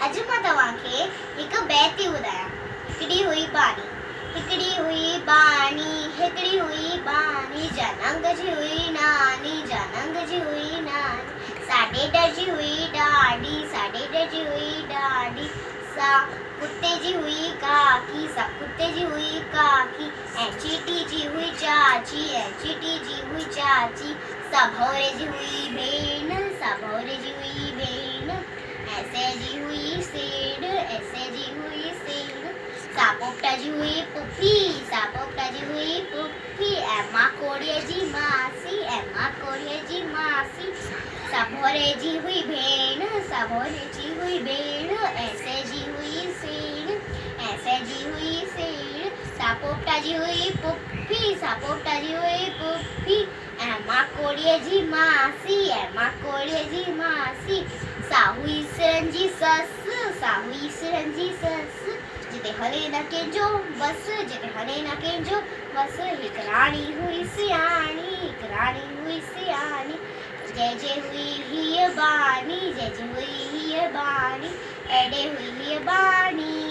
अॼु मां तव्हांखे हिकु बैत थी ॿुधायां। हिकिड़ी हुई बानी, जनंग जी हुई नानी, साढे ॾह जी हुई ॾाॾी, सा कुत्ते जी हुई काकी, ऐं चीटी जी हुई चाची, सा भौरे जी हुई भेण, ऐसे जी हुई सेठ, सा पोपटा जी हुई पुफी, ऐं मां कोड़ीअ जी मासी, सा भौरे जी हुई भेण, ऐसे जी हुई सेठ, सा पोपटा जी हुई पुफी, ऐं मां कोड़ीअ जी मासी, सा हुई सिरनि जी ससु, जिते हले न कंहिंजो बस, हिकु राणी हुई सियाणी, जंहिंजे हुई हीअ बानी, एॾे हुई हीअ बानी,